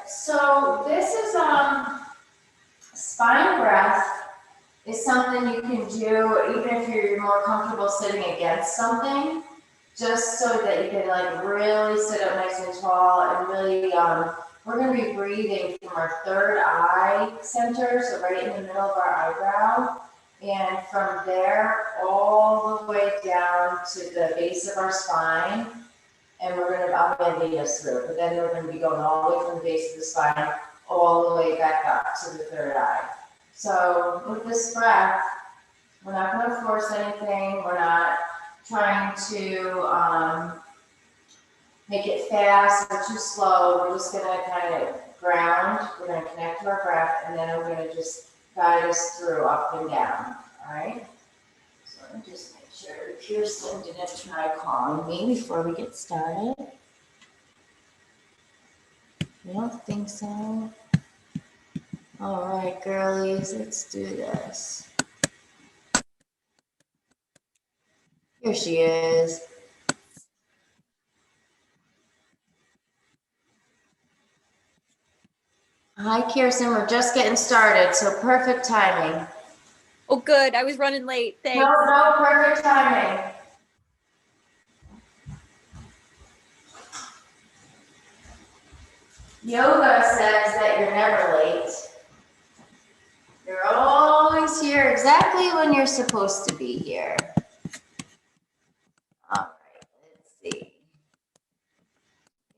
So this is spine breath is something you can do even if you're more comfortable sitting against something, just so that you can like really sit up nice and tall and really we're going to be breathing from our third eye center, so right in the middle of our eyebrow, and from there all the way down to the base of our spine. And I'm going to lead us through, but then we're going to be going all the way from the base of the spine all the way back up to the third eye. So with this breath, we're not going to force anything. We're not trying to make it fast or too slow. We're just going to kind of ground. We're going to connect to our breath, and then I'm going to just guide us through up and down. All right? So let me just make sure Kirsten didn't try calling me before we get started. I don't think so. All right, girlies, let's do this. Here she is. Hi, Kirsten. We're just getting started, so perfect timing. Oh, good. I was running late. Thanks. No, perfect timing. Yoga says that you're never late. You're always here exactly when you're supposed to be here. All right, let's see.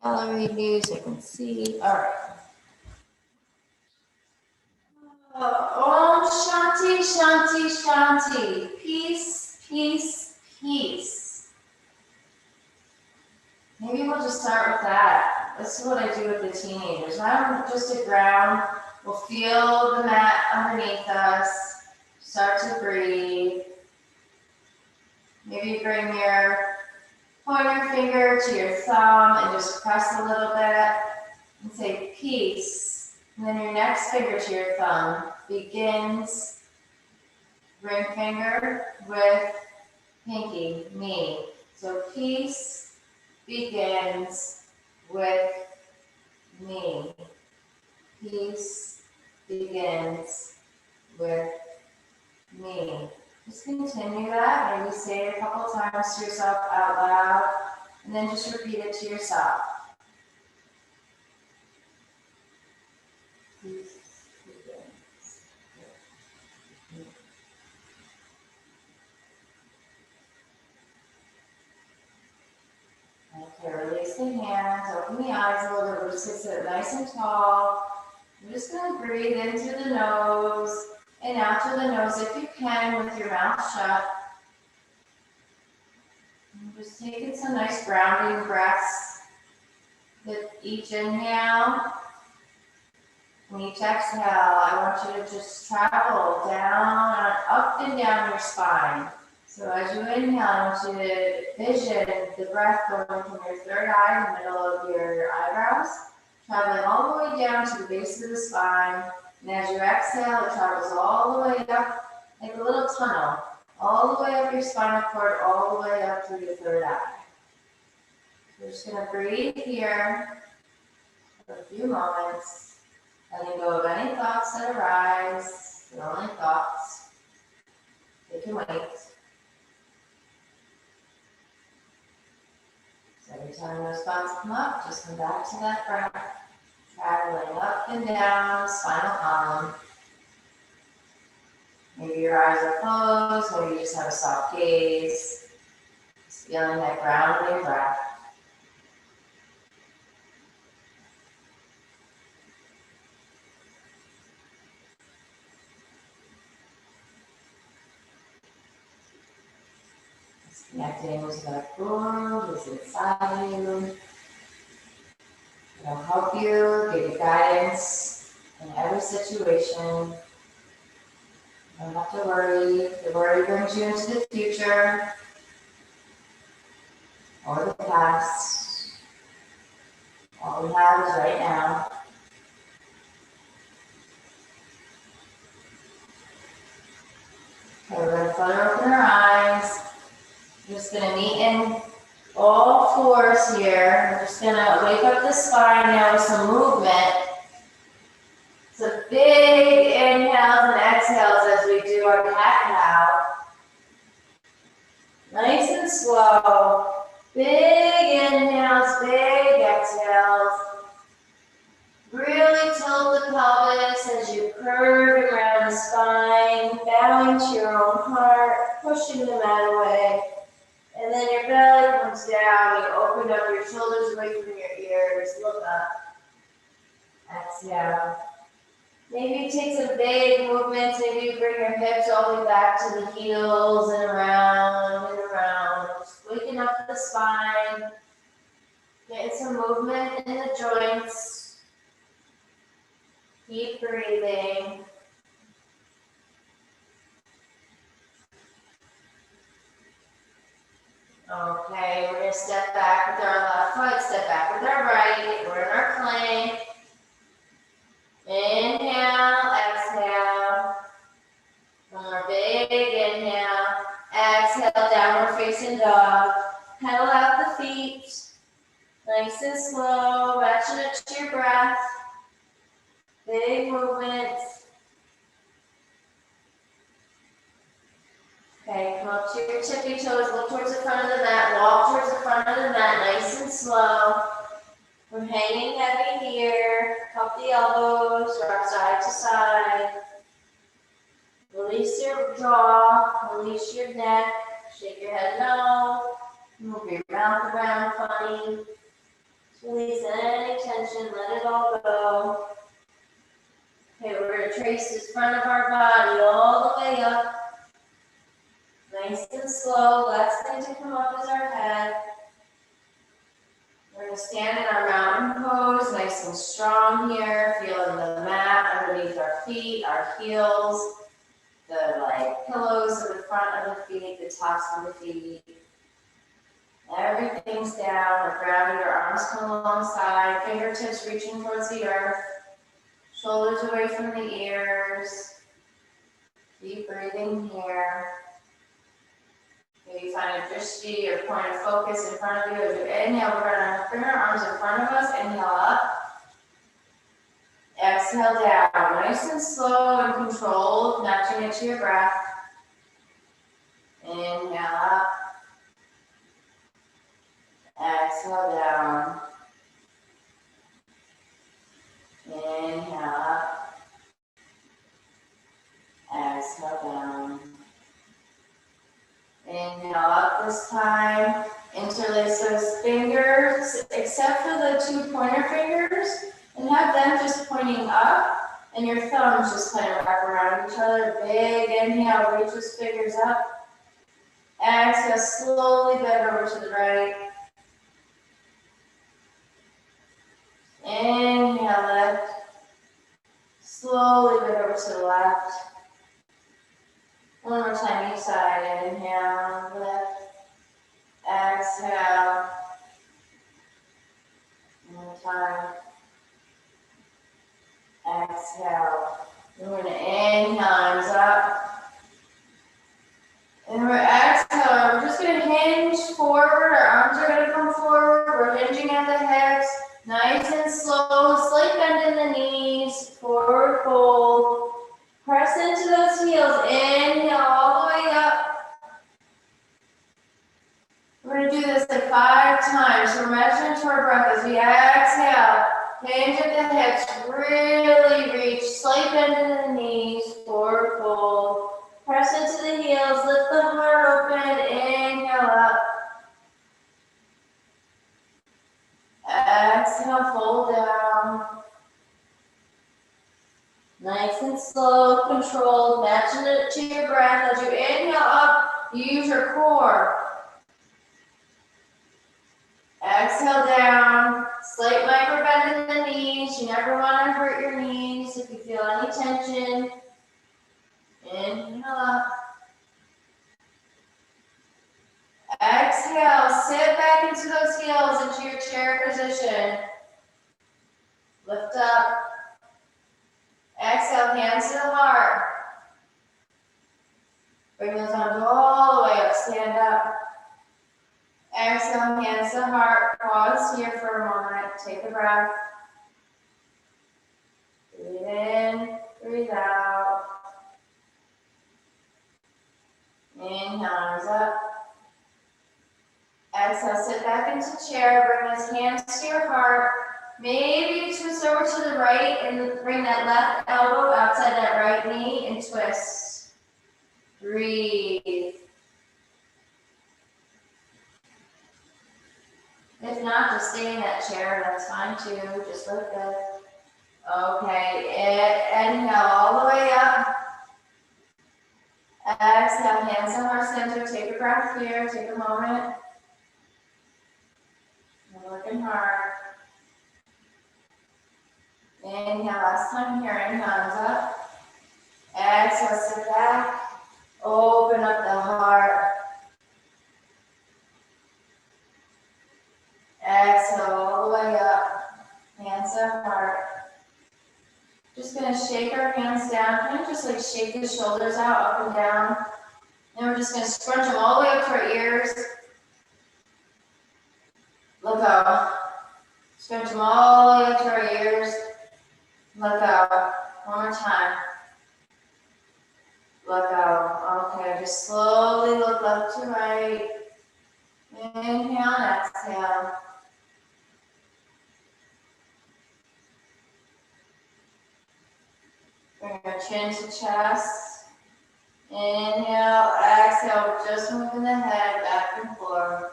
Gallery views, I can see. All right. Om Shanti, Shanti, Shanti. Peace, peace, peace. Maybe we'll just start with that. This is what I do with the teenagers. I'm just to ground. We'll feel the mat underneath us. Start to breathe. Maybe bring your pointer finger to your thumb and just press a little bit and say peace. And then your next finger to your thumb begins ring finger with pinky, me. So peace begins with me. Peace begins with me. Just continue that. Maybe say it a couple times to yourself out loud, and then just repeat it to yourself. Peace begins with me. Okay, release the hands, open the eyes a little bit. We're just going to sit nice and tall. You're just going to breathe into the nose and out through the nose if you can with your mouth shut. And just taking some nice grounding breaths with each inhale. And each exhale, I want you to just travel down, up and down your spine. So as you inhale, I want you to vision the breath going from your third eye in the middle of your eyebrows, traveling all the way down to the base of the spine. And as you exhale, it travels all the way up, like a little tunnel, all the way up your spinal cord, all the way up through your third eye. So we're just going to breathe here for a few moments, letting go of any thoughts that arise. They're only thoughts. They can wait. So every time those thoughts come up, just come back to that breath, traveling up and down the spinal column. Maybe your eyes are closed, maybe you just have a soft gaze. Just feeling that grounding breath. Just connecting with that world that's inside you. It'll help you, give you guidance in every situation. You don't have to worry. The worry brings you into the future or the past. All we have is right now. Okay, we're going to flutter open our eyes. We're just going to meet in all fours here. We're just going to wake up the spine now with some movement. slow. Big inhales, big exhales. Really tilt the pelvis as you curve around the spine, bowing to your own heart, pushing the mat away. And then your belly comes down, you open up your shoulders away from your ears, look up. Exhale. Maybe you take some big movements, maybe you bring your hips all the way back to the heels and around and around. Just waking up the spine, getting some movement in the joints. Keep breathing. Okay, we're going to step back with our left foot, step back with our right. We're in our plank. Inhale, exhale. One more big inhale. Exhale, downward facing dog. Pedal out the feet. Nice and slow, matching it to your breath. Big movements. Okay, come up to your tippy toes, look towards the front of the mat, walk towards the front of the mat, nice and slow. We're hanging heavy here, cup the elbows, rock side to side. Release your jaw, release your neck, shake your head no, move your mouth around funny. Release any tension, let it all go. Okay, we're going to trace this front of our body all the way up. Nice and slow. Last thing to come up is our head. We're going to stand in our mountain pose, nice and strong here, feeling the mat underneath our feet, our heels, the pillows in the front of the feet, the tops of the feet. Everything's down. We're grounded. Our arms come alongside, fingertips reaching towards the earth, shoulders away from the ears. Keep breathing here. Maybe find a drishti or point of focus in front of you. As you inhale, we're going to bring our arms in front of us. Inhale up. Exhale down. Nice and slow and controlled, matching it to your breath. Inhale up. Exhale down. Inhale up. Exhale down. Inhale up this time. Interlace those fingers, except for the two pointer fingers, and have them just pointing up, and your thumbs just kind of wrap around each other. Big inhale, reach those fingers up. Exhale, slowly bend over to the right. Inhale, lift. Slowly bend over to the left. One more time each side. Inhale, lift. Exhale. One more time. Exhale. And we're going to inhale, arms up. And we're exhale. We're just going to hinge forward. Our arms are going to come forward. We're hinging at the hips. Nice and slow. Slight bend in the knees. Forward fold. Press into those heels. Inhale all the way up. We're going to do this 5 times. So we're measuring to our breath as we exhale. Hinge at the hips. Really reach. Slight bend in the knees. Forward fold. Press into the heels. Lift the heart open. Inhale up. Exhale, fold down. Nice and slow, controlled, matching it to your breath. As you inhale up, you use your core. Exhale down, slight micro bend in the knees. You never want to hurt your knees if you feel any tension. Inhale up. Exhale, sit back into those heels, into your chair position. Lift up. Exhale, hands to the heart. Bring those arms all the way up, stand up. Exhale, hands to the heart. Pause here for a moment. Take a breath. Breathe in, breathe out. Inhale, arms up. right and bring that left elbow outside that right knee and twist. Breathe. If not, just stay in that chair, that's fine too, just look good. Okay, inhale all the way up. Exhale, hands on our center, take a breath here, take a moment. You're working hard. Inhale, last time here, inhale, hands up. Exhale, sit back. Open up the heart. Exhale all the way up. Hands up, heart. Just gonna shake our hands down, kind of just like shake the shoulders out, up and down. And we're just gonna scrunch them all the way up to our ears. Let go. Scrunch them all the way up to our ears. Let go. One more time. Let go. Okay, just slowly look left to right. Inhale and exhale. Bring our chin to chest. Inhale, exhale, just moving the head back and forth.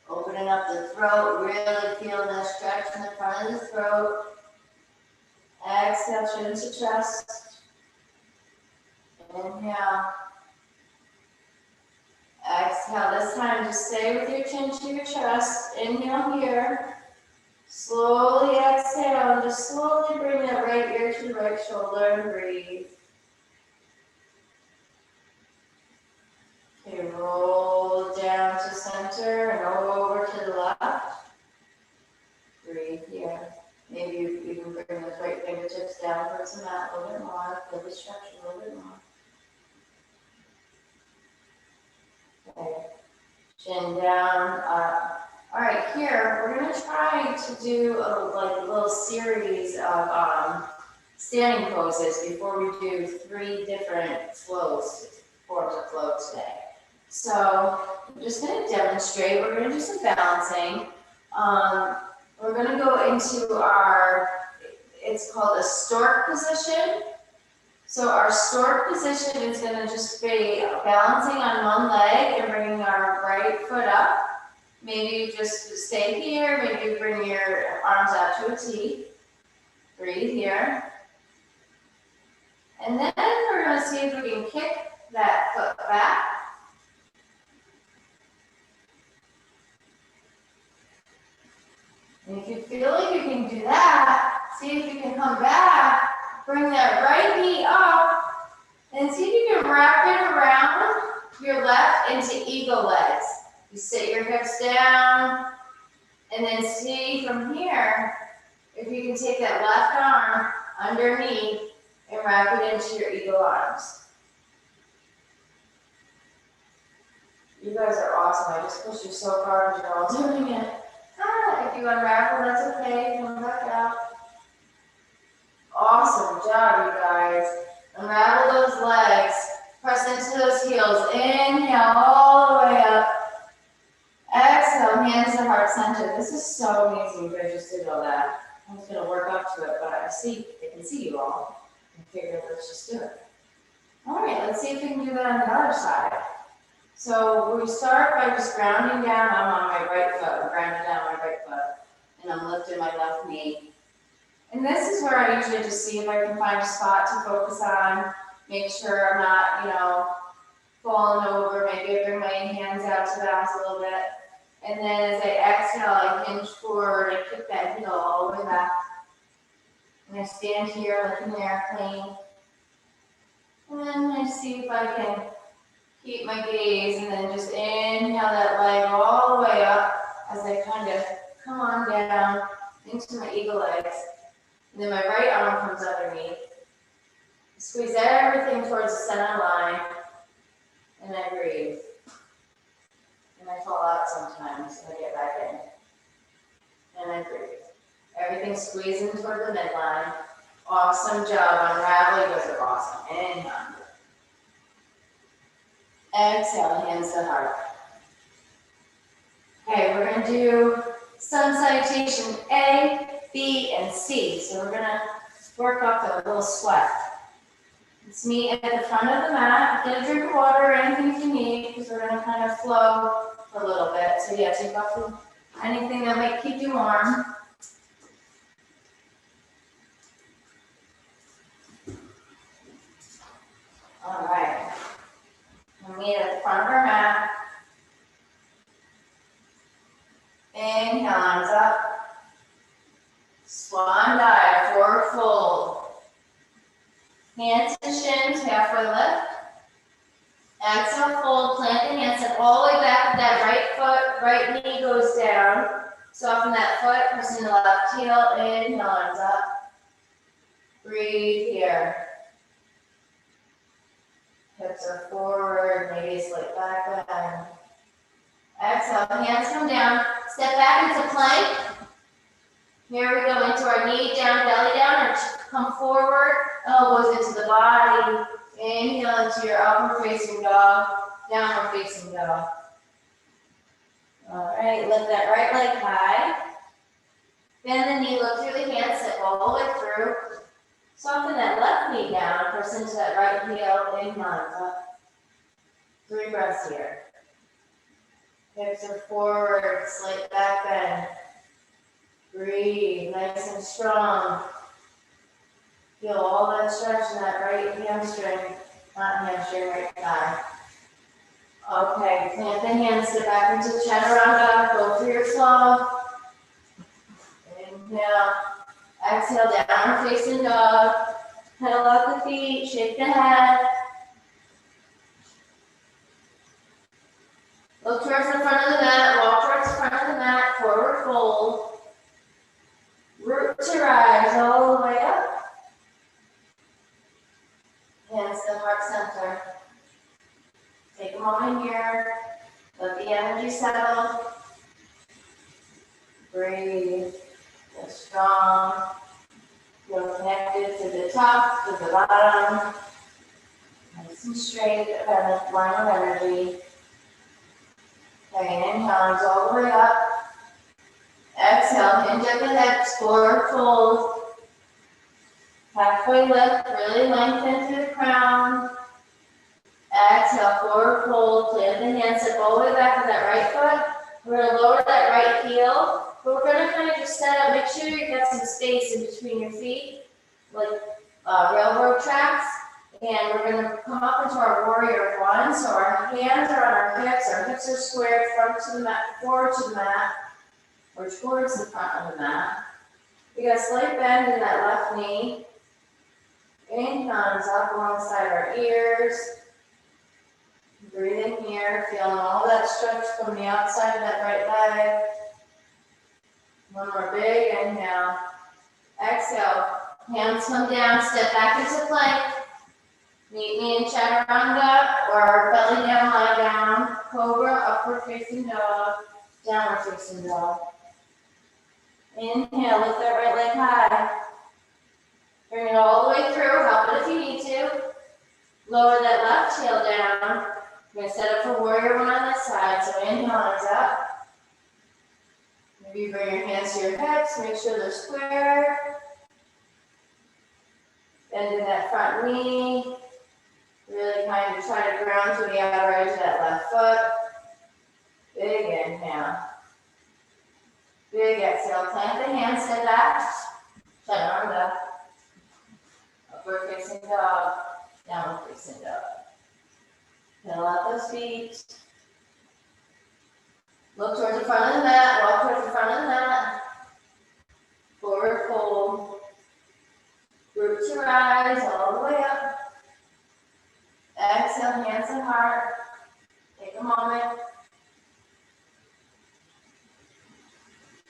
Opening up the throat, really feel the stretch in the front of the throat. Exhale, chin to chest. Inhale. Exhale, this time just stay with your chin to your chest. Inhale here. Slowly exhale and just slowly bring that right ear to the right shoulder and breathe. Okay, roll down to center and over to the left. Breathe here. Maybe you can bring those right fingertips down towards the mat a little bit more, feel the stretch a little bit more. Okay, chin down, up. All right, here we're gonna try to do a little series of standing poses before we do 3 different flows, forms of flow today. So I'm just gonna demonstrate. We're gonna do some balancing. We're gonna go into it's called a stork position. So our stork position is gonna just be balancing on one leg and bringing our right foot up. Maybe you just stay here, maybe you bring your arms out to a T. Breathe here. And then we're gonna see if we can kick that foot back. And if you feel like you can do that, see if you can come back, bring that right knee up, and see if you can wrap it around your left into eagle legs. You sit your hips down, and then see from here, if you can take that left arm underneath and wrap it into your eagle arms. You guys are awesome. I just pushed you so far and you're all doing it. If you unravel, that's okay. Come back out. Awesome job, you guys. Unravel those legs. Press into those heels. Inhale all the way up. Exhale, hands to heart center. This is so amazing. You guys just did all that. I'm just going to work up to it, but I can see you all. I figured let's just do it. All right, let's see if we can do that on the other side. So we start by just grounding down. I'm on my right foot. I'm grounding down my right foot. And I'm lifting my left knee. And this is where I usually just see if I can find a spot to focus on. Make sure I'm not, falling over. Maybe I bring my hands out to balance a little bit. And then as I exhale, I hinge forward. I kick that heel all the way back. And I stand here like an airplane. And then I see if I can keep my gaze and then just inhale that leg all the way up as I kind of come on down into my eagle legs. And then my right arm comes underneath. Squeeze everything towards the center line. And I breathe. And I fall out sometimes and I get back in. And I breathe. Everything squeezing toward the midline. Awesome job. Unravel. You guys are awesome. Inhale. Exhale, hands to heart. Okay, we're going to do sun salutation A, B, and C. So we're gonna work up to a little sweat. Let's meet at the front of the mat. Get a drink of water or anything you need, because we're gonna kind of flow a little bit. So yeah, take off anything that might keep you warm. All right. We'll meet at the front of our mat. Inhale, arms up. Swan dive, forward fold. Hands to shins, halfway lift. Exhale, fold, plant the hands up all the way back with that right foot, right knee goes down. Soften that foot, pressing the left heel, inhale, arms up. Breathe here. Hips are forward, maybe a slight back bend. Exhale, hands come down. Step back into plank. Here we go into our knee down, belly down, or come forward, elbows into the body. Inhale into your upward facing dog, downward facing dog. All right, lift that right leg high. Bend the knee, look through the hands, step all the way through. Soften that left knee down, press into that right heel, inhale, up. 3 breaths here. Hips are forward, slight back bend. Breathe, nice and strong. Feel all that stretch in that right hamstring, not hamstring, right thigh. Okay, plant the hands, step back into chaturanga, go for your flow. Inhale, exhale, downward facing dog. Pedal out the feet, shake the head. Look towards the front of the mat, walk towards the front of the mat, forward fold. Root to rise all the way up. Hands to heart center. Take a moment here. Let the energy settle. Breathe. Feel strong. Feel connected to the top, to the bottom. Nice and straight, kind of line of energy. Okay, inhale, arms all the way up. Exhale, hinge at the hips, forward fold. Halfway lift, really lengthen through the crown. Exhale, forward fold, plant the hands, step all the way back with that right foot. We're going to lower that right heel, but we're going to kind of just set up, make sure you got some space in between your feet, like railroad tracks. And we're going to come up into our warrior one. So our hands are on our hips are squared, front to the mat, forward to the mat, or towards the front of the mat. We got a slight bend in that left knee. Inhale, arms up alongside our ears. Breathe in here, feeling all that stretch from the outside of that right leg. One more big inhale. Exhale, hands come down, step back into plank. Meet me in chaturanga or belly down, lie down. Cobra, upward facing dog, downward facing dog. Inhale, lift that right leg high. Bring it all the way through, help it if you need to. Lower that left heel down. We're going to set up for warrior one on this side. So inhale, arms up. Maybe bring your hands to your hips, make sure they're square. Bend in that front knee. Really kind of try to ground to the outer edge of that left foot. Big inhale. Big exhale. Plant the hands, step back. Chaturanga. Upward facing dog. Downward facing dog. Pedal out those feet. Look towards the front of the mat. Walk towards the front of the mat. Forward fold. Root to rise all the way up. Exhale, hands and heart. Take a moment.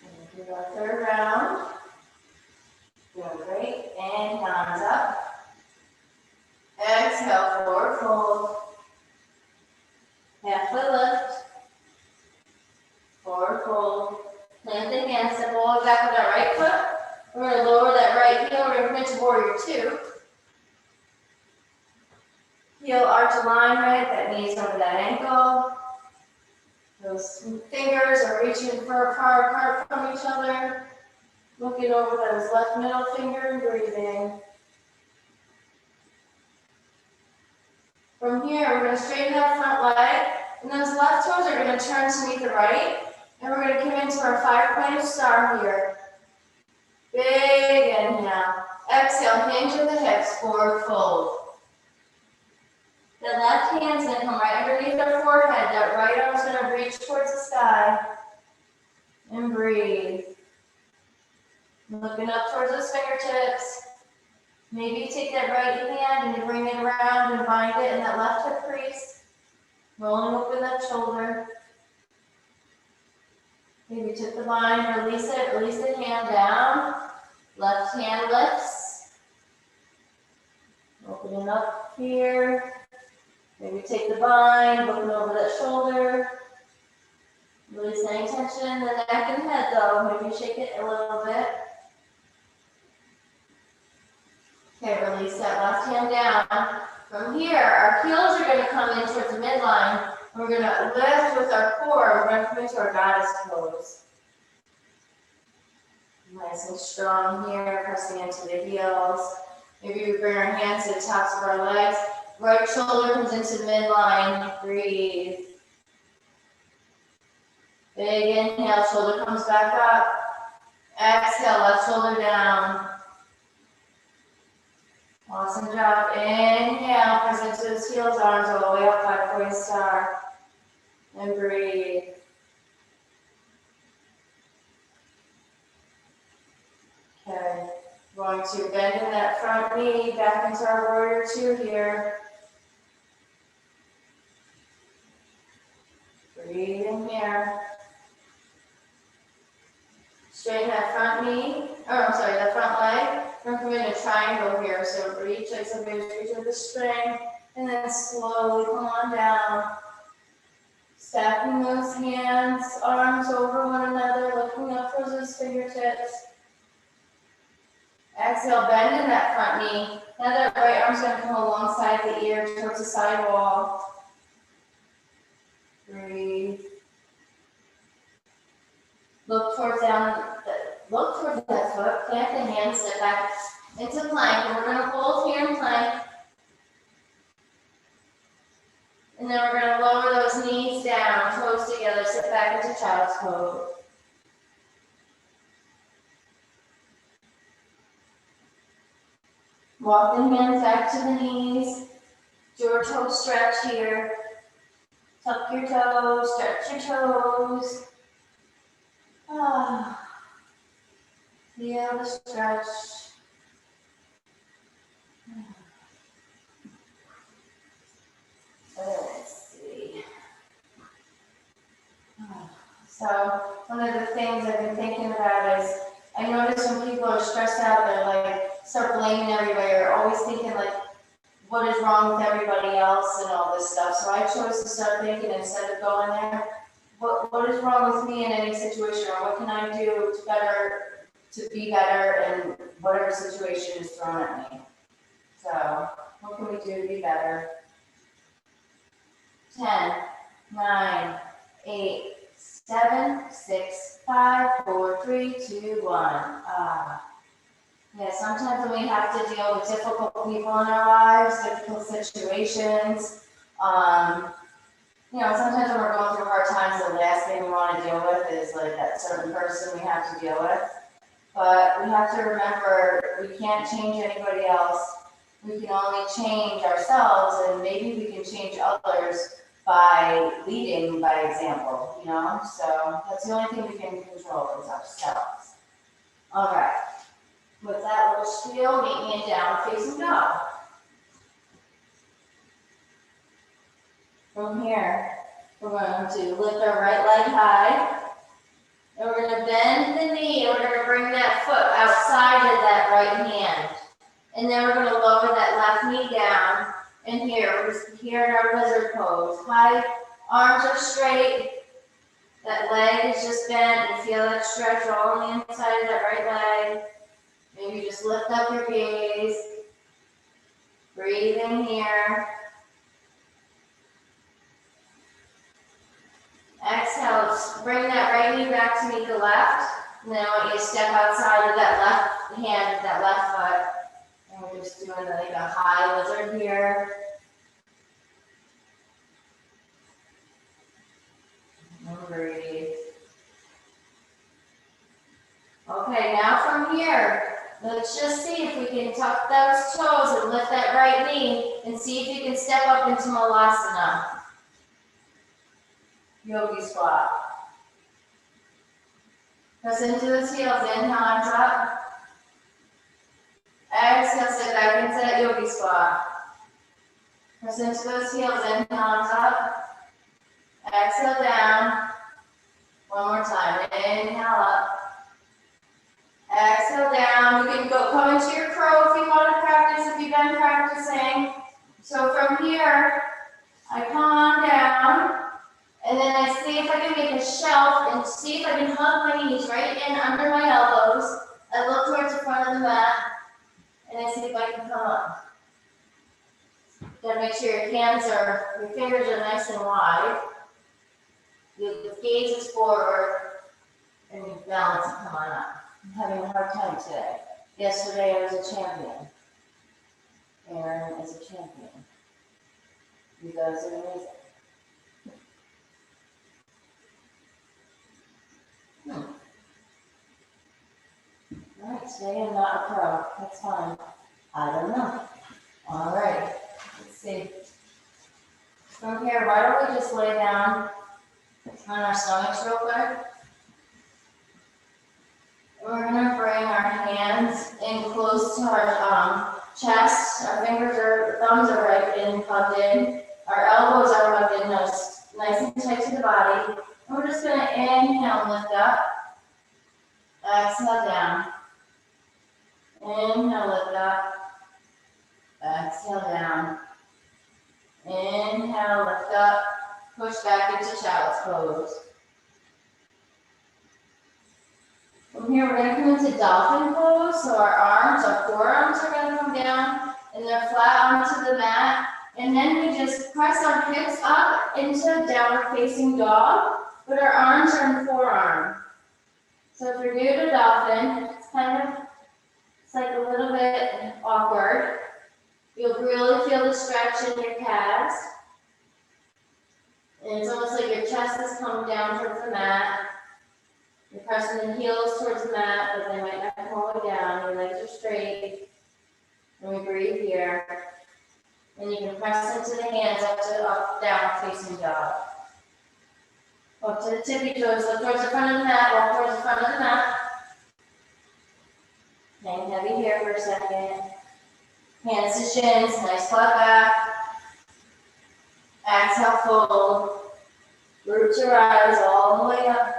And do our third round. Doing great. And arms up. Exhale, forward fold. Halfway lift. Forward fold. Plant the hands, step all the way back with that right foot. We're going to lower that right heel. We're going to come into warrior two. Heel arch alignment, that knees over that ankle. Those fingers are reaching far apart from each other. Looking over those left middle finger and breathing. From here, we're going to straighten that front leg, and those left toes are going to turn to meet the right, and we're going to come into our 5-pointed star here. Big inhale. Exhale, hinge of the hips, forward fold. The left hand's going to come right underneath our forehead. That right arm's going to reach towards the sky. And breathe. Looking up towards those fingertips. Maybe you take that right hand and you bring it around and bind it in that left hip crease. Rolling open that shoulder. Maybe tip the bind, release the hand down. Left hand lifts. Opening up here. Maybe take the bind, looking over that shoulder. Release any tension in the neck and head though. Maybe shake it a little bit. Okay, release that left hand down. From here, our heels are going to come in towards the midline. And we're going to lift with our core. We're going to come into our goddess pose. Nice and strong here, pressing into the heels. Maybe we bring our hands to the tops of our legs. Right shoulder comes into midline. Breathe. Big inhale, shoulder comes back up. Exhale, left shoulder down. Awesome job. Inhale, press into those heels, arms all the way up, 5-point star. And breathe. Okay. Going to bend in that front knee, back into our warrior 2 here. Breathe in here. Straighten that front knee, that front leg. We're coming to a triangle here, so reach like somebody's reaching the string, and then slowly come on down. Stacking those hands, arms over one another, looking up towards those fingertips. Exhale, bend in that front knee. Now that right arm's going to come alongside the ear towards the side wall. Breathe. Look towards that foot. Plant the hands, step back into plank, and we're going to hold here in plank. And then we're going to lower those knees down, toes together, sit back into child's pose. Walk the hands back to the knees. Do your toe stretch here. Tuck your toes, stretch your toes. Feel the stretch. Let's see. So one of the things I've been thinking about is I notice when people are stressed out, they're like start blaming everybody or always thinking like what is wrong with everybody else and all this stuff. So I chose to start thinking instead of going there, what is wrong with me in any situation, or what can I do to be better in whatever situation is thrown at me. So what can we do to be better? 10, 9, 8, 7, 6, 5, 4, 3, 2, 1. Yeah, sometimes when we have to deal with difficult people in our lives, difficult situations, sometimes when we're going through hard times, the last thing we want to deal with is like that certain person we have to deal with. But we have to remember we can't change anybody else. We can only change ourselves, and maybe we can change others by leading by example, So that's the only thing we can control is ourselves. All right. With that little spiel, meet me in down facing dog. From here, we're going to lift our right leg high. And we're going to bend the knee, and we're going to bring that foot outside of that right hand. And then we're going to lower that left knee down. And here, we're just here in our lizard pose. High, arms are straight. That leg is just bent. You feel that stretch all on the inside of that right leg. Maybe just lift up your gaze. Breathe in here. Exhale, bring that right knee back to meet the left. And then I want you to step outside of that left hand, that left foot. And we're just doing like a high lizard here. And breathe. Okay, now from here, let's just see if we can tuck those toes and lift that right knee and see if you can step up into Malasana. Yogi squat. Press into those heels, inhale, arms up. Exhale, sit back into that yogi squat. Press into those heels, inhale, arms up. Exhale, down. One more time, inhale up. Exhale down. You can come into your crow if you want to practice, if you've been practicing. So from here, I come on down, and then I see if I can make a shelf and see if I can hug my knees right in under my elbows. I look towards the front of the mat, and I see if I can come up. You gotta make sure your fingers are nice and wide. Your gaze is forward, and you balance and come on up. I'm having a hard time today. Yesterday I was a champion. Aaron is a champion. You guys are amazing. Alright, today I'm not a pro. That's fine. I don't know. Alright, let's see. From here, why don't we just lay down on our stomachs real quick? We're going to bring our hands in close to our chest. Our thumbs are right in, plugged in. Our elbows are plugged in, nice and tight to the body. And we're just going to inhale, lift up. Exhale, down. Inhale, lift up. Exhale, down. Inhale, lift up. Push back into child's pose. From here, we're going to come into dolphin pose. So our forearms are going to come down and they're flat onto the mat. And then we just press our hips up into downward facing dog, but our arms are in forearm. So if you're new to dolphin, it's like a little bit awkward. You'll really feel the stretch in your calves. And it's almost like your chest is coming down towards the mat. You're pressing the heels towards the mat, but they might not come all the way down. Your legs are straight. And we breathe here. And you can press into the hands up, down, facing dog. Up to the tippy toes, look towards the front of the mat, walk towards the front of the mat. Hang heavy here for a second. Hands to shins, nice flat back. Exhale, fold. Root your eyes all the way up.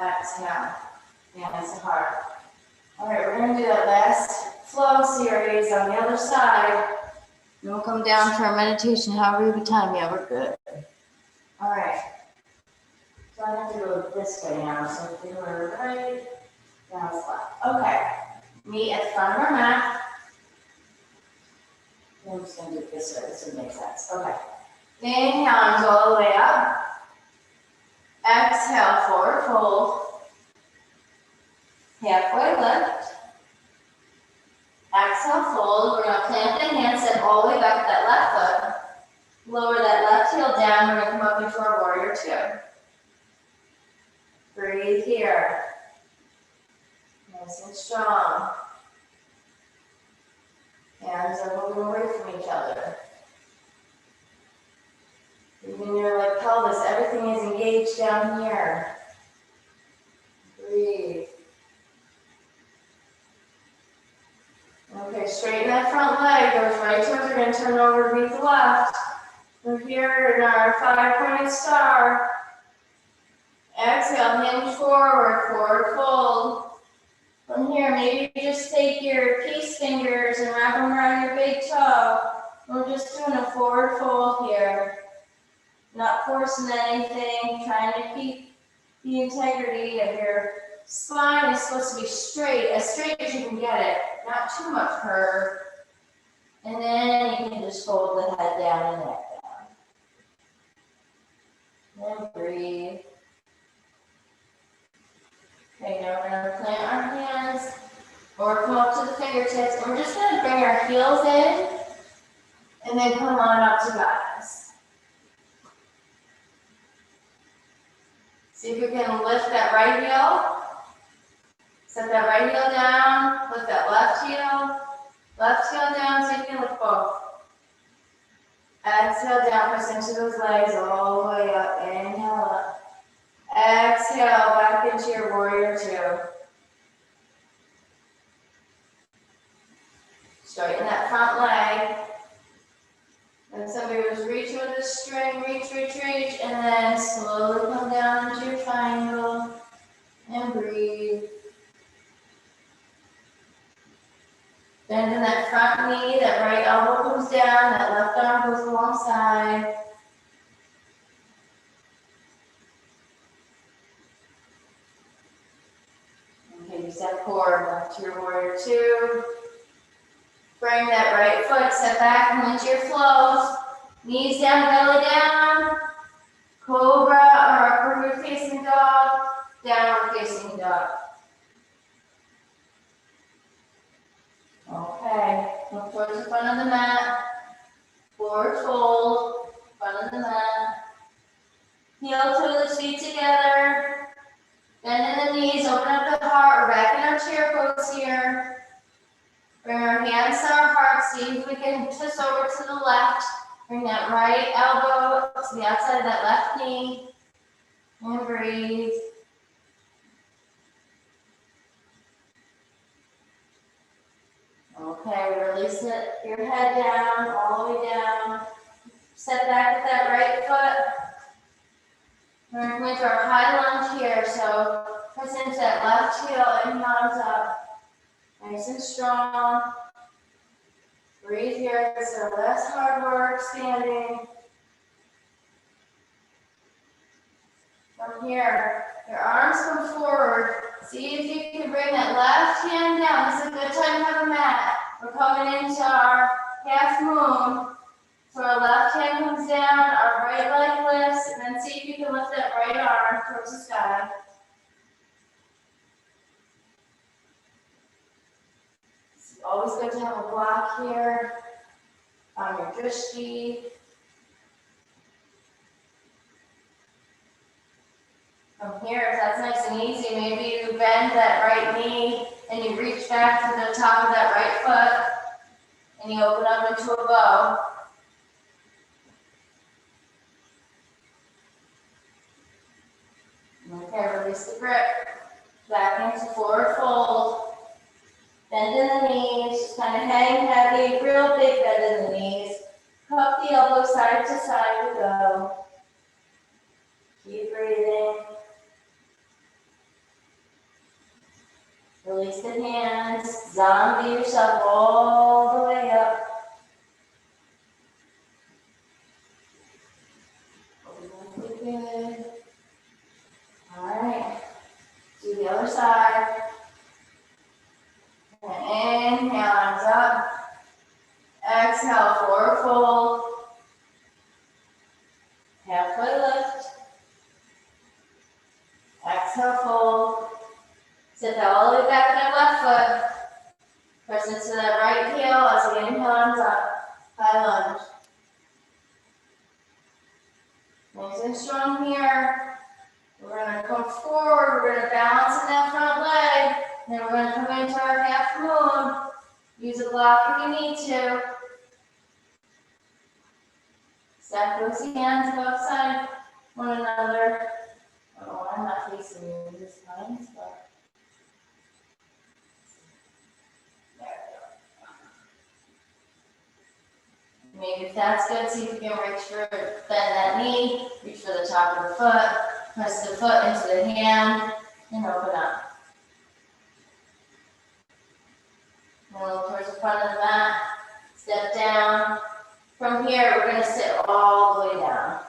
Exhale, hands to heart. All right, we're going to do that last flow series on the other side. Then we'll come down for our meditation, however we time. Yeah, we're good. All right. So I have to go this way now. So if we were right, down flat. Okay. Knee at the front of our mat. I'm just going to do it this way. This would make sense. Okay. Inhale, arms all the way up. Exhale, forward fold. Halfway lift. Exhale, fold. We're going to plant the hands, step all the way back at that left foot. Lower that left heel down. We're going to come up into our warrior two. Breathe here. Nice and strong. Hands are moving away from each other. Even your pelvis, everything is engaged down here. Breathe. Okay, straighten that front leg, goes right towards, we're going to turn over beneath the left. We're here in our 5-pointed star. Exhale, hinge forward, forward fold. From here, maybe just take your peace fingers and wrap them around your big toe. We're just doing a forward fold here. Not forcing anything, trying to keep the integrity of your spine is supposed to be straight as you can get it, not too much curve. And then you can just fold the head down and neck down. Then breathe. Okay, now we're gonna plant our hands or come up to the fingertips, and we're just gonna bring our heels in and then come on up to goddess. See if we can lift that right heel. Set that right heel down, lift that left heel down, so you can lift both. Exhale down, press into those legs all the way up, inhale up. Exhale, back into your warrior two. Straighten that front leg. And somebody was reaching with the string, reach, and then slowly come down into your triangle and breathe. Bend in that front knee, that right elbow comes down, that left arm goes alongside. Okay, use that core, back to your warrior two. Bring that right foot, step back, come into your flows. Knees down, belly down. Cobra or upward facing dog, downward facing dog. Okay, look towards the front of the mat. Forward fold, front of the mat. Heel toes, feet together. Bend in the knees, open up the heart. We're back in our chair pose here. Bring our hands to our heart. See if we can twist over to the left. Bring that right elbow to the outside of that left knee. And breathe. Okay, release it, your head down, all the way down. Step back with that right foot. We're going to come into our high lunge here, so press into that left heel and arms up. Nice and strong. Breathe here, this is our last hard work, standing. From here, your arms come forward. See if you can bring that left hand down. This is a good time to have a mat. We're coming into our half moon. So our left hand comes down, our right leg lifts, and then see if you can lift that right arm towards the sky. It's always good to have a block here on your drishti. From here, if that's nice and easy, maybe you bend that right knee and you reach back to the top of that right foot and you open up into a bow. Okay, release the grip. Back into forward fold. Bend in the knees, just kind of hang heavy, real big bend in the knees. Cup the elbows side to side we go. Keep breathing. Release the hands, zombie yourself all the way up. Good. All right, do the other side. And inhale, arms up. Exhale, forward fold. Halfway lift. Exhale, fold. Sit that all the way back to that left foot. Press into that right heel as we inhale, arms up. High lunge. Nice and strong here. We're going to come forward. We're going to balance in that front leg. Then we're going to come into our half moon. Use a block if you need to. Stack those hands outside one another. Oh, I'm not facing you this time, but there we go. Maybe if that's good, see if you can reach for, bend that knee, reach for the top of the foot, press the foot into the hand, and open up. And look towards the front of the mat, step down. From here, we're going to sit all the way down.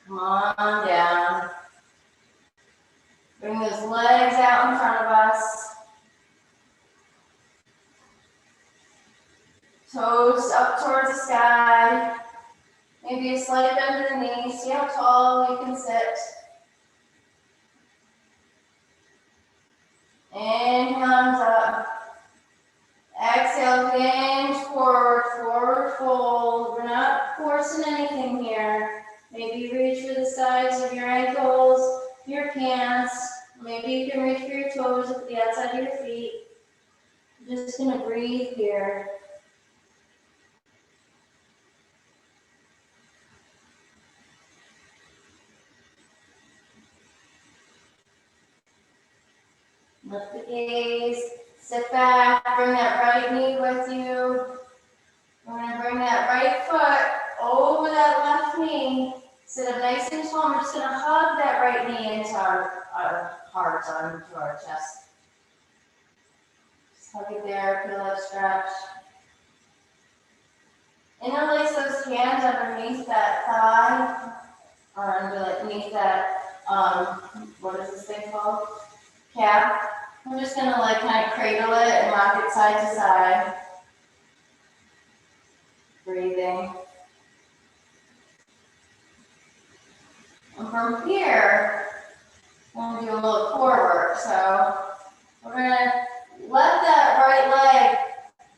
Come on down. Bring those legs out in front of us. Toes up towards the sky. Maybe a slight bend in the knees. See how tall you can sit. Inhale, arms up. Exhale, hinge forward, forward fold. We're not forcing anything here. Maybe reach for the sides of your ankles, your pants. Maybe you can reach for your toes at the outside of your feet. You're just gonna breathe here. Lift the gaze, sit back, bring that right knee with you. We're gonna bring that right foot over that left knee. Sit up nice and tall. We're just gonna hug that right knee into our heart, onto our chest. Just hug it there, feel that stretch. Interlace those hands underneath that thigh, or underneath that, what is this thing called? Calf. We're just gonna like kind of cradle it and rock it side to side. Breathing. And from here, we're gonna do a little core work. So we're gonna let that right leg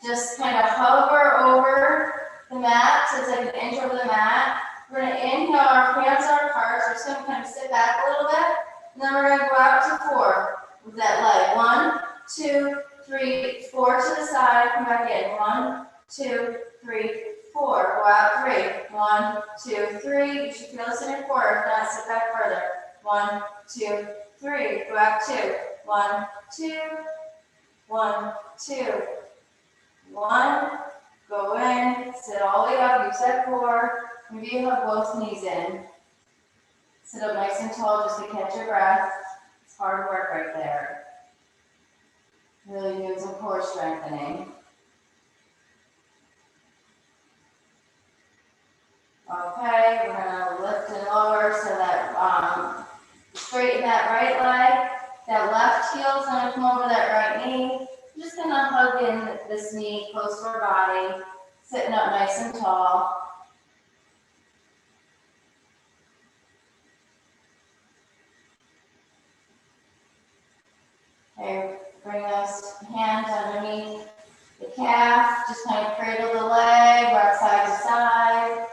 just kind of hover over the mat. So it's like an inch over the mat. We're gonna inhale, our hands on our hearts. We're just gonna kind of sit back a little bit. And then we're gonna go out to 4 with that leg. 1, 2, 3, 4 to the side. Come back in. 1, 2, 3, 4. Go out 3. 1, 2, 3. You should feel this in your core. If not, sit back further. 1, 2, 3. Go out 2. 1, 2. 1, 2. 1. Go in. Sit all the way up. Use that core. Maybe you have both knees in. Sit up nice and tall just to catch your breath. It's hard work right there. Really doing some core strengthening. Okay, we're gonna lift and lower so that straighten that right leg. That left heel is gonna come over that right knee. We're just gonna hug in this knee close to our body, sitting up nice and tall. Okay, bring those hands underneath the calf, just kind of cradle the leg, rock side to side.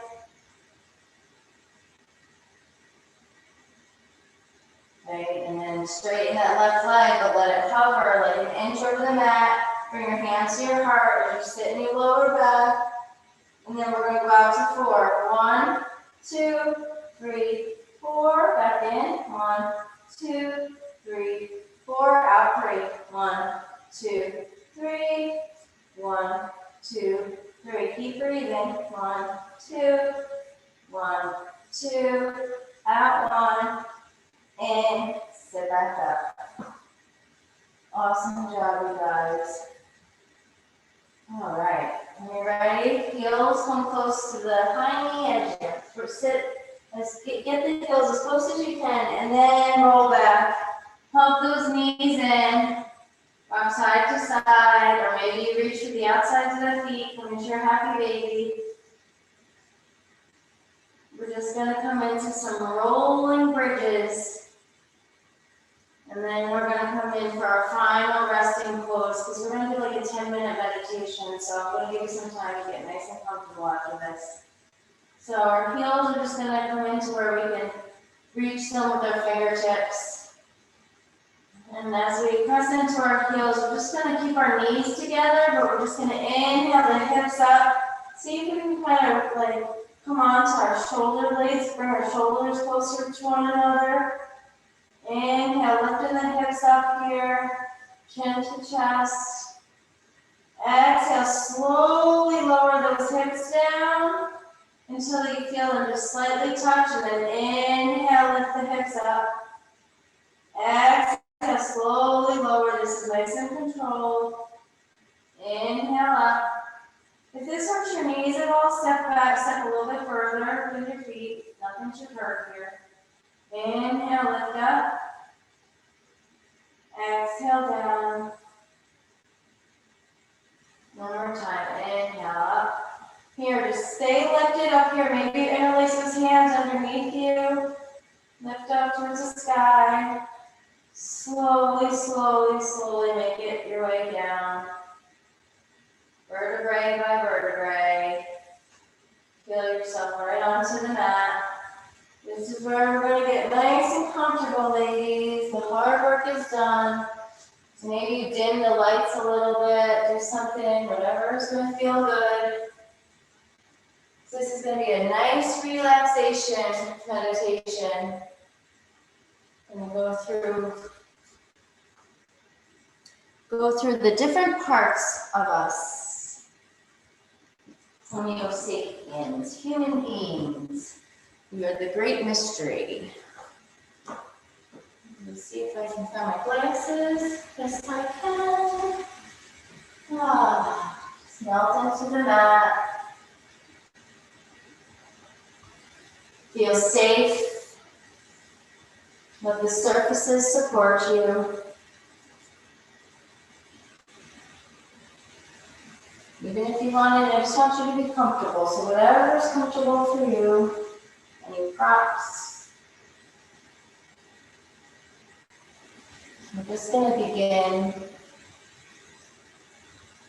Okay, and then straighten that left leg, but let it hover like an inch over the mat. Bring your hands to your heart as you sit in your lower back. And then we're going to go out to 4. 1, 2, 3, 4. Back in. 1, 2, 3, 4. Out 3. 1, 2, 3. 1, 2, 3. Keep breathing. 1, 2. 1, 2. Out 1. And sit back up. Awesome job, you guys. All right, when you're ready, heels come close to the hiney edge here. Sit, get the heels as close as you can, and then roll back. Pump those knees in, from side to side, or maybe you reach to the outsides of the feet, come into your happy baby. We're just gonna come into some rolling bridges. And then we're going to come in for our final resting pose because we're going to do like a 10-minute meditation. So I'm going to give you some time to get nice and comfortable after this. So our heels are just going to come into where we can reach them with our fingertips. And as we press into our heels, we're just going to keep our knees together, but we're just going to inhale the hips up. See if we can kind of like come on to our shoulder blades, bring our shoulders closer to one another. Inhale, lifting the hips up here, chin to chest. Exhale, slowly lower those hips down until you feel them just slightly touch, and then inhale, lift the hips up. Exhale, slowly lower. This is nice and controlled. Inhale up. If this hurts your knees at all, step back, step a little bit further with your feet. Nothing should hurt here. Inhale, lift up. Exhale down. One more time. Inhale up. Here, just stay lifted up here. Maybe interlace those hands underneath you. Lift up towards the sky. Slowly, slowly, slowly make it your way down. Vertebrae by vertebrae. Feel yourself right onto the mat. This is where we're going to get nice and comfortable, ladies. The hard work is done. So maybe you dim the lights a little bit, do something, whatever is going to feel good. So this is going to be a nice relaxation meditation. And we'll go through the different parts of us. Homo sapiens, human beings. We are the great mystery. Let me see if I can find my glasses. Best I can. Melt into the mat. Feel safe. Let the surfaces support you. Even if you want it, I just want you to be comfortable. So whatever is comfortable for you, any props. I'm just going to begin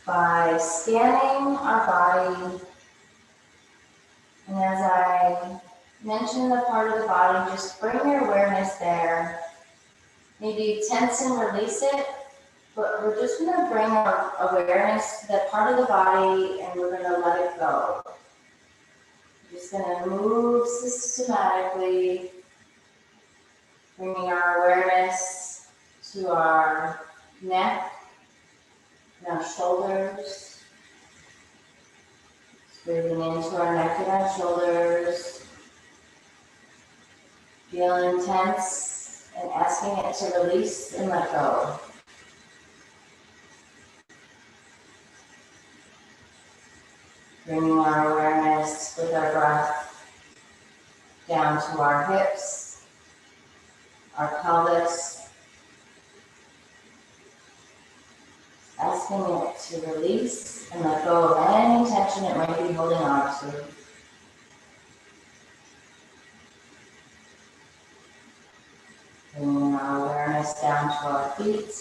by scanning our body. And as I mention the part of the body, just bring your awareness there. Maybe tense and release it, but we're just going to bring our awareness to that part of the body and we're going to let it go. We're just going to move systematically, bringing our awareness to our neck and our shoulders. Breathing into our neck and our shoulders. Feeling tense and asking it to release and let go. Bringing our awareness with our breath down to our hips, our pelvis. Asking it to release and let go of any tension it might be holding on to. Bringing our awareness down to our feet.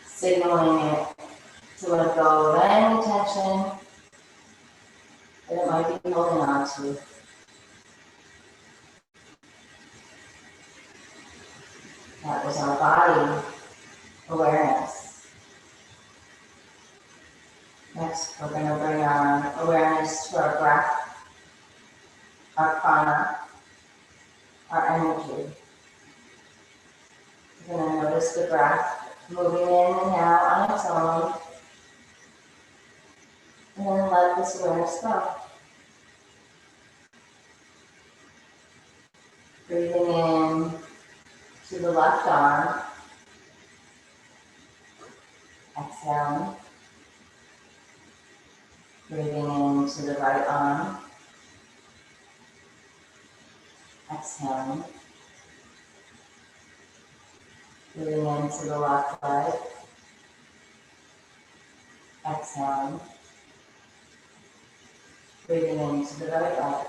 Signaling it to let go of any tension that it might be holding on to. That was our body awareness. Next, we're going to bring our awareness to our breath, our prana, our energy. We're going to notice the breath moving in and out on its own. And then let this awareness go. Breathing in to the left arm. Exhaling. Breathing into the right arm. Exhaling. Breathing into the left leg. Exhaling. Breathing into the right leg.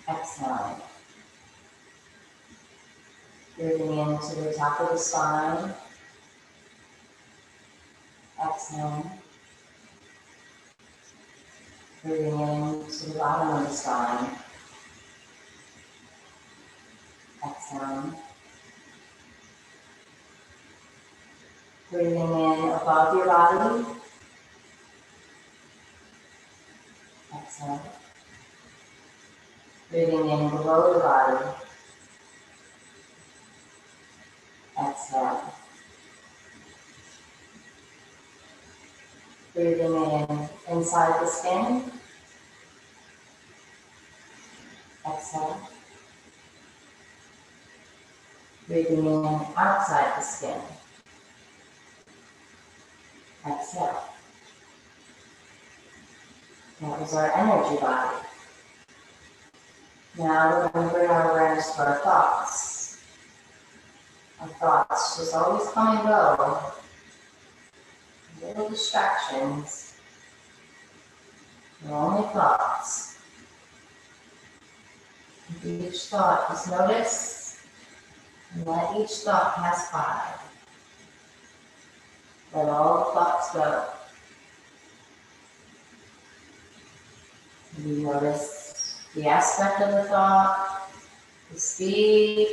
Exhaling. Breathing into the top of the spine. Exhaling. Breathing into the bottom of the spine. Exhaling. Breathing in above your body. Exhale. Breathing in below the body. Exhale. Breathing in inside the skin. Exhale. Breathing in outside the skin. Exhale. That was our energy body. Now we're going to bring our awareness to our thoughts. Our thoughts just always come and go. Little distractions. They're only thoughts. Each thought, just notice and let each thought pass by. Let all the thoughts go. And you notice the aspect of the thought, the speed,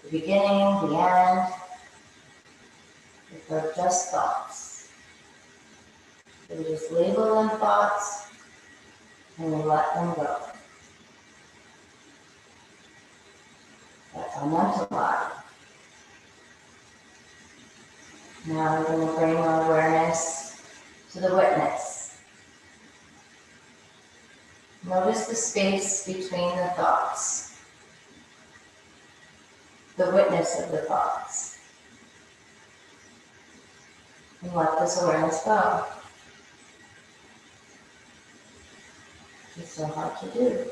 the beginning, the end. If they're just thoughts. So we just label them thoughts and we let them go. That's our mental body. Now we're going to bring our awareness to the witness. Notice the space between the thoughts. The witness of the thoughts. And let this awareness go. It's so hard to do.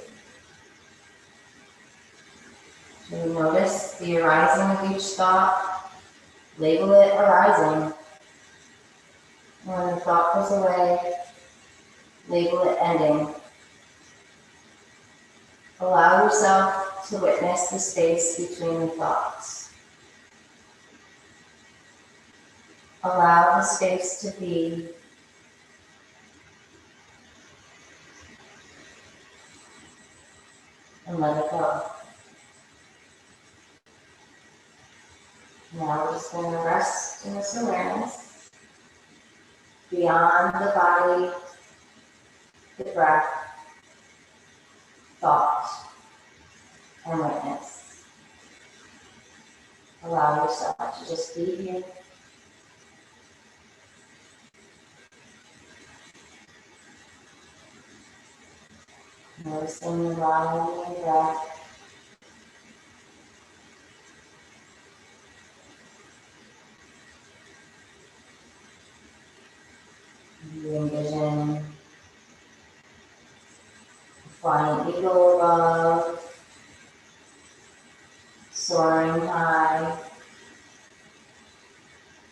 So you notice the arising of each thought, label it arising. And when the thought goes away, label it ending. Allow yourself to witness the space between the thoughts. Allow the space to be. And let it go. Now we're just going to rest in this awareness beyond the body, the breath, thought, and witness. Allow yourself to just be here. Noticing the body and breath. You envision a flying eagle above, soaring high,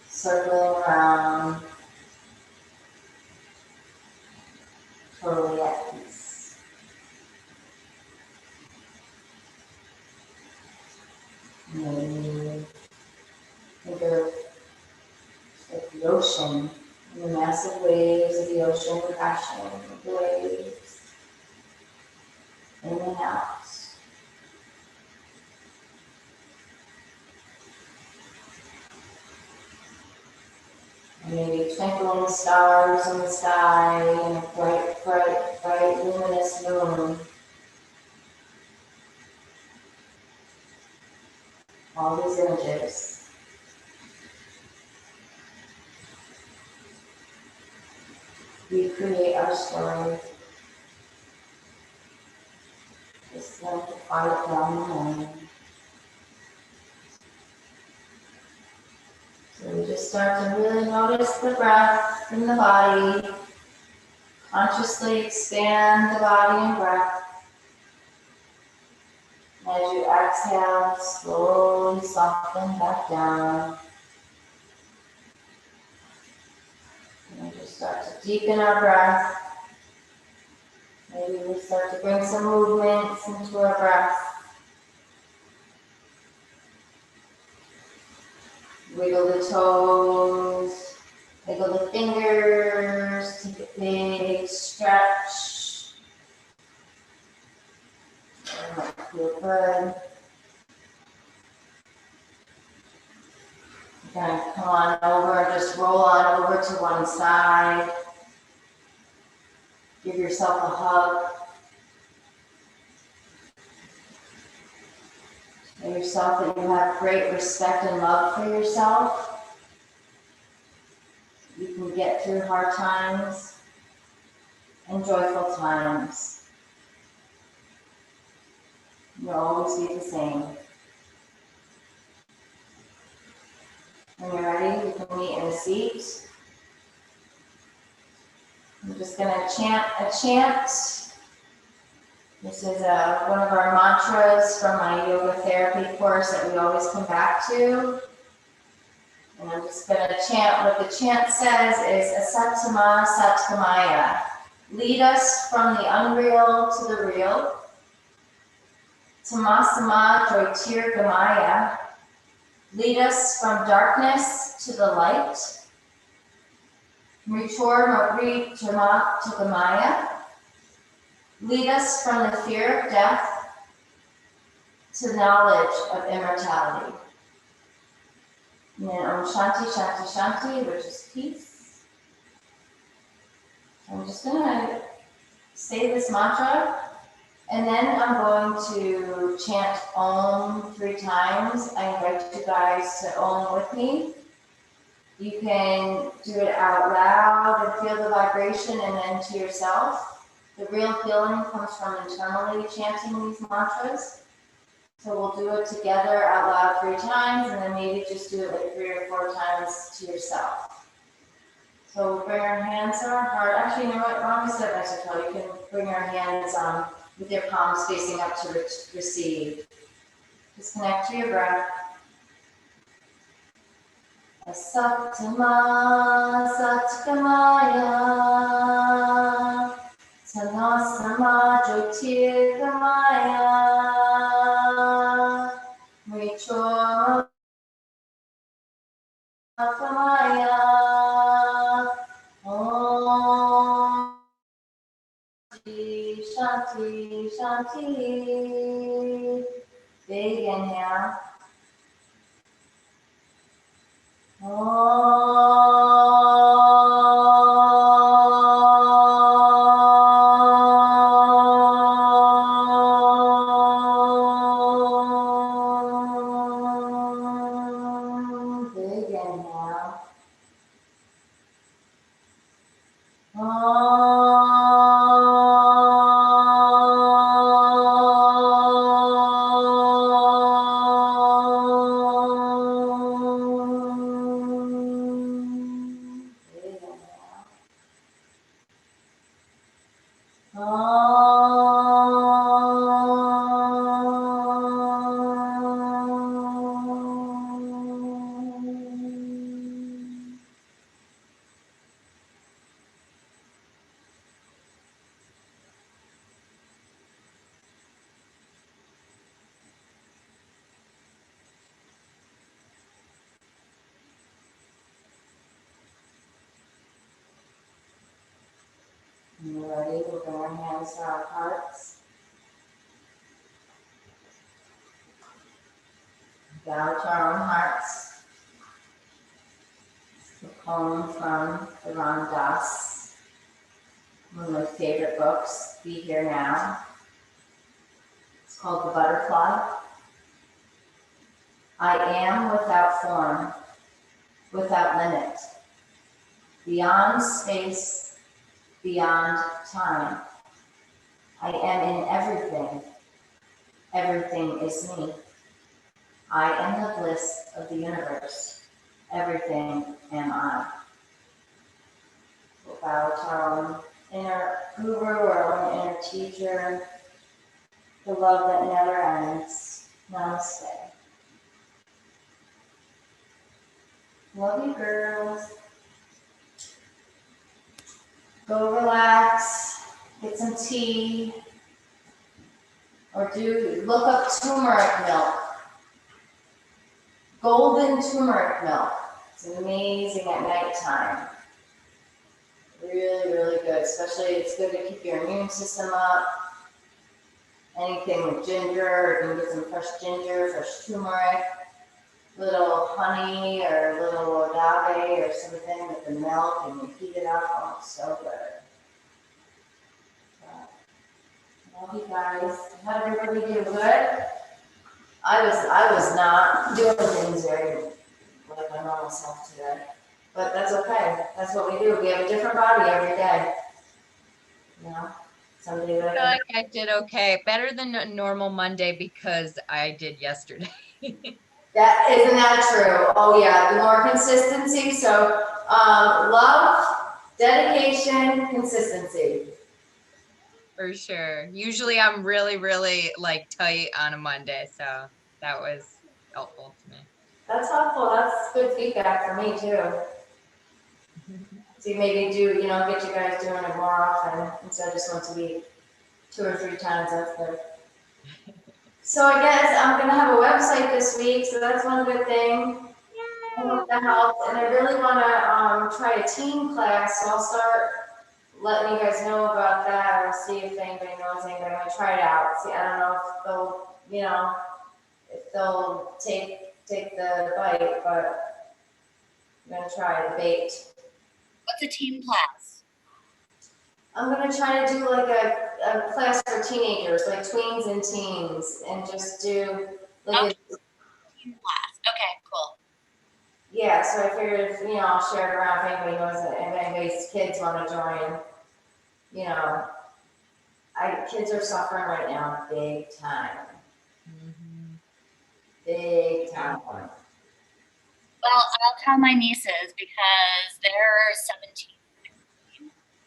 circling around, totally at peace. Maybe think of like the ocean, and the massive waves of the ocean crashing with the waves, in and out. And maybe twinkling stars in the sky and a bright, bright, bright, luminous moon. All these images. We create our story. Just like to quiet down the mind. So we just start to really notice the breath in the body. Consciously expand the body and breath. As you exhale, slowly soften back down. And we just start to deepen our breath. Maybe we start to bring some movements into our breath. Wiggle the toes, wiggle the fingers, take a big stretch. That might feel good. You're going to come on over, just roll on over to one side. Give yourself a hug. Tell yourself that you have great respect and love for yourself. You can get through hard times and joyful times. You'll always be the same. When you're ready, you can meet in a seat. I'm just going to chant a chant. This is one of our mantras from my yoga therapy course that we always come back to. And I'm just going to chant what the chant says is Asattama Satgamaya. Lead us from the unreal to the real. Tamasama Jyotirgamaya. Lead us from darkness to the light. Mritor Mokri Tagamaya. Lead us from the fear of death to knowledge of immortality. And then Om Shanti Shanti Shanti, which is peace. I'm just gonna say this mantra, and then I'm going to chant Om 3 times. I invite you guys to Om with me. You can do it out loud and feel the vibration, and then to yourself. The real healing comes from internally chanting these mantras. So we'll do it together out loud 3 times, and then maybe just do it like 3 or 4 times to yourself. So we'll bring our hands to our heart. Actually, you know what? Wrong step, I should tell you. You can bring your hands with your palms facing up to receive. Just connect to your breath. Asatama Satkamaya Tanasama Jyotirgamaya Mricho Kamaya Om Shanti Shanti. Big inhale. Big inhale. When you're ready, we'll bring our hands to our hearts. Bow to our own hearts. The poem from the Ram Dass, one of my favorite books, Be Here Now. It's called The Butterfly. I am without form, without limit, beyond space, beyond time. I am in everything. Everything is me. I am the bliss of the universe. Everything am I. We'll bow to our own inner guru, our own inner teacher, the love that never ends. Namaste. Love you, girls. Go relax, get some tea, or look up turmeric milk. Golden turmeric milk. It's amazing at nighttime. Really, really good. Especially it's good to keep your immune system up. Anything with ginger, you can get some fresh ginger, fresh turmeric, little honey or a little agave or something with the milk, and you heat it up. Oh, it's so good. Love you guys. How did everybody do? Good? I was not doing things very like my normal self today. But that's okay. That's what we do. We have a different body every day. You know? Somebody I like feel like I did okay. Better than a normal Monday because I did yesterday. that isn't that true? Oh yeah, the more consistency. So love, dedication, consistency. For sure. Usually I'm really, really like tight on a Monday. So that was helpful to me. That's helpful. That's good feedback for me too. So you maybe get you guys doing it more often instead of just once a week, 2 or 3 times. That's good. So I guess I'm gonna have a website this week, so that's one good thing. I hope that helps, and I really wanna, try a teen class, so I'll start letting you guys know about that, or see if anybody knows anybody, I might try it out, see, I don't know if they'll, if they'll take the bite, but I'm gonna try the bait. What's a team class? I'm gonna try to do like a class for teenagers, like tweens and teens, and just do like a Team class. Okay, cool. yeah, so I figured, I'll share it around if anybody knows it, if anybody's kids want to join, kids are suffering right now, big time, Mhm. big time. Well, I'll tell my nieces because they're 17.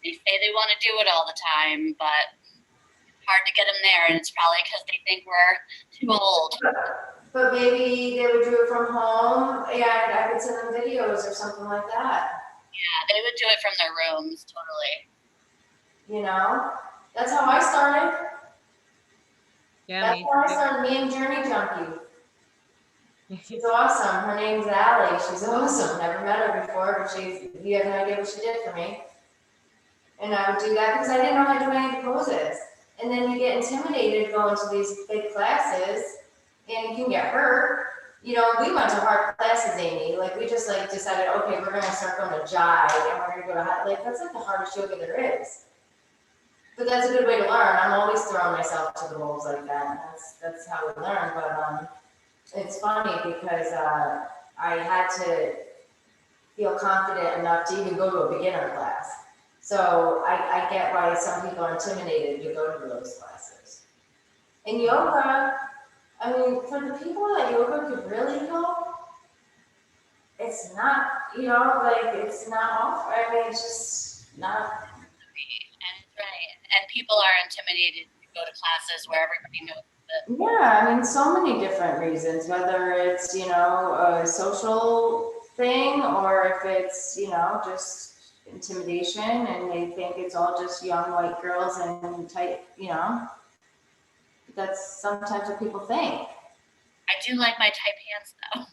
They say they want to do it all the time, but it's hard to get them there, and it's probably because they think we're too old. But maybe they would do it from home, and I could send them videos or something like that, Yeah, they would do it from their rooms, totally. That's how I started. Yeah, That's me how I too. started, me and Journey Junkie. She's awesome. Her name's Allie. She's awesome. Never met her before, but you have no idea what she did for me. And I would do that because I didn't know how to do any poses. And then you get intimidated going to these big classes and you can get hurt. We went to hard classes, Amy. Like we just decided, okay, we're gonna start going to jive and we're gonna go to that's like the hardest yoga there is. But that's a good way to learn. I'm always throwing myself to the wolves like that. That's how we learn. But it's funny because I had to feel confident enough to even go to a beginner class. So I get why some people are intimidated to go to those classes. And yoga, I mean, for the people that yoga could really help, it's not, it's not off. I mean, it's just not. And right, and people are intimidated to go to classes where everybody knows that. Yeah, I mean, so many different reasons, whether it's, a social thing or if it's, just intimidation and they think it's all just young white girls and tight, that's sometimes what people think. I do like my tight pants though.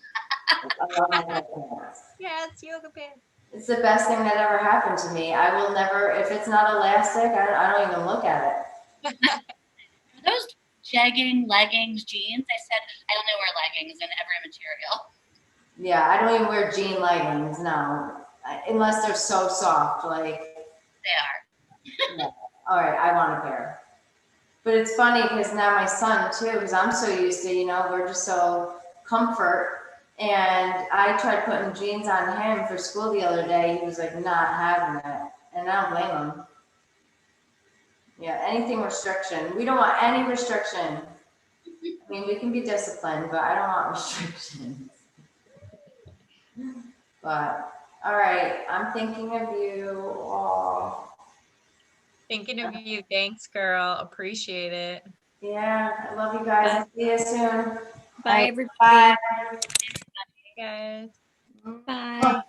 I love my tight pants. Yeah, it's yoga pants. It's the best thing that ever happened to me. I will never, if it's not elastic, I don't even look at it. Are those jegging, leggings, jeans? I said I only wear leggings in every material. Yeah, I don't even wear jean leggings, no. Unless they're so soft, like. They are. All right, I want a pair. But it's funny because now my son too, because I'm so used to, we're just so comfort. And I tried putting jeans on him for school the other day. He was like not having it. And I don't blame him. Yeah, anything restriction. We don't want any restriction. I mean, we can be disciplined, but I don't want restrictions. But, all right, I'm thinking of you all. Thinking of you. Thanks, girl. Appreciate it. Yeah, I love you guys. See you soon. Bye, everybody. Bye. Hey, guys. Bye.